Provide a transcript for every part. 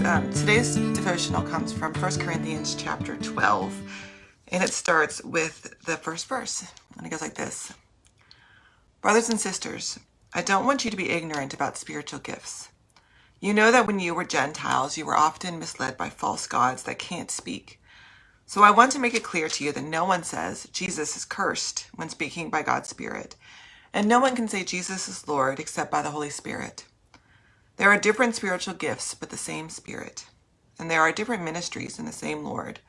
Today's devotional comes from 1 Corinthians chapter 12, and it starts with the first verse, and it goes like this. Brothers and sisters, I don't want you to be ignorant about spiritual gifts. You know that when you were Gentiles, you were often misled by false gods that can't speak. So I want to make it clear to you that no one says Jesus is cursed when speaking by God's Spirit, and no one can say Jesus is Lord except by the Holy Spirit. There are different spiritual gifts, but the same Spirit. And there are different ministries in the same Lord.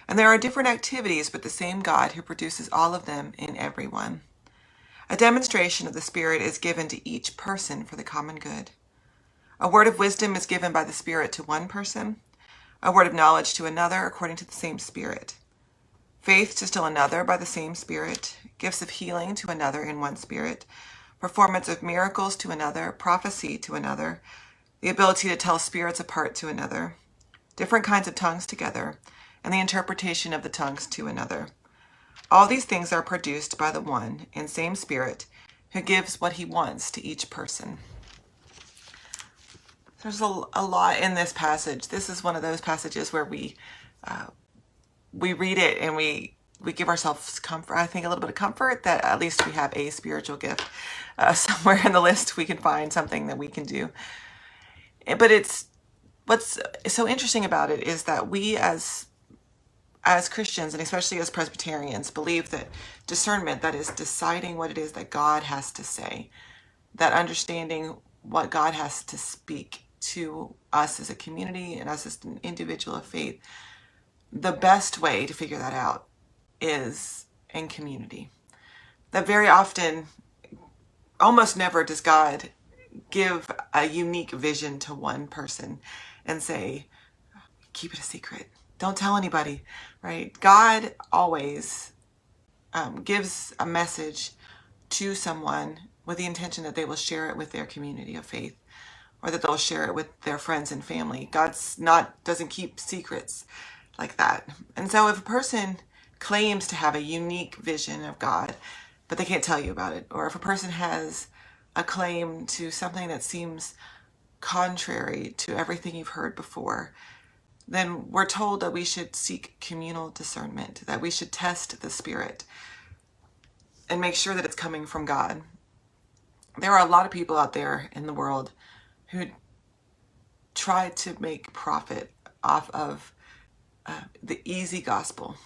And there are different activities, but the same God who produces all of them in everyone. A demonstration of the Spirit is given to each person for the common good. A word of wisdom is given by the Spirit to one person, a word of knowledge to another according to the same Spirit. Faith to still another by the same Spirit, gifts of healing to another in one Spirit, performance of miracles to another, prophecy to another, the ability to tell spirits apart to another, different kinds of tongues together, and the interpretation of the tongues to another. All these things are produced by the one and same Spirit who gives what he wants to each person. There's a lot in this passage. This is one of those passages where we read it and we give ourselves comfort. I think a little bit of comfort that at least we have a spiritual gift. Somewhere in the list we can find something that we can do. But what's so interesting about it is that we as Christians, and especially as Presbyterians, believe that discernment, that is deciding what it is that God has to say, that understanding what God has to speak to us as a community and us as an individual of faith, the best way to figure that out is in community. That very often, almost never does God give a unique vision to one person and say, keep it a secret. Don't tell anybody, right? God always gives a message to someone with the intention that they will share it with their community of faith, or that they'll share it with their friends and family. Doesn't keep secrets like that. And so if a person claims to have a unique vision of God, but they can't tell you about it, or if a person has a claim to something that seems contrary to everything you've heard before, then we're told that we should seek communal discernment, that we should test the Spirit and make sure that it's coming from God. There are a lot of people out there in the world who try to make profit off of the easy gospel.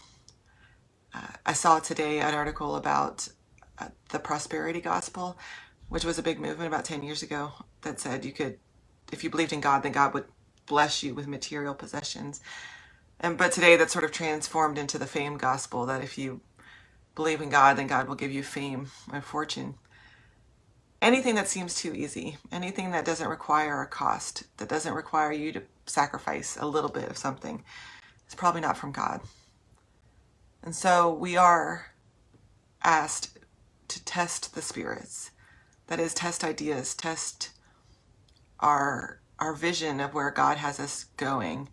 I saw today an article about the prosperity gospel, which was a big movement about 10 years ago, that said if you believed in God, then God would bless you with material possessions. But today that's sort of transformed into the fame gospel, that if you believe in God, then God will give you fame and fortune. Anything that seems too easy, anything that doesn't require a cost, that doesn't require you to sacrifice a little bit of something, is probably not from God. And so we are asked to test the spirits. That is, test ideas, test our vision of where God has us going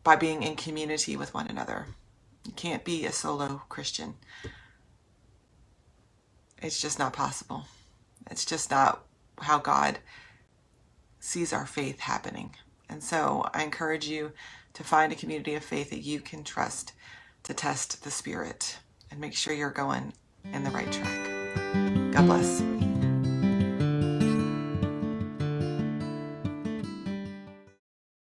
by being in community with one another. You can't be a solo Christian. It's just not possible. It's just not how God sees our faith happening. And so I encourage you to find a community of faith that you can trust to test the Spirit and make sure you're going in the right track. God bless.